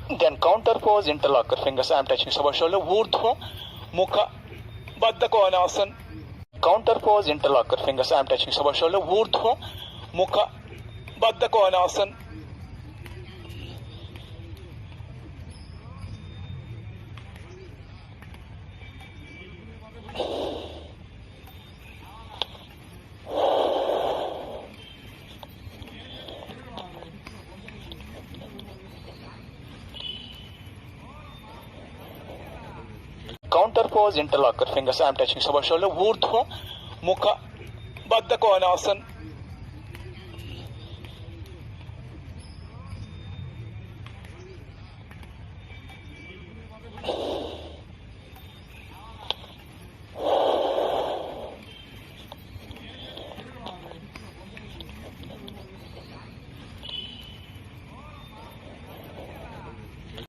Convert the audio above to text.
Then counter pose, interlocker fingers. I am touching our shoulder. Urdhva Mukha Baddha Konasana. Counter pose, interlocker fingers. I am touching our shoulder. Urdhva Mukha Baddha Konasana. Counter pose, interlocker fingers. I am touching our shoulder. Urdhva Mukha Baddha Konasana.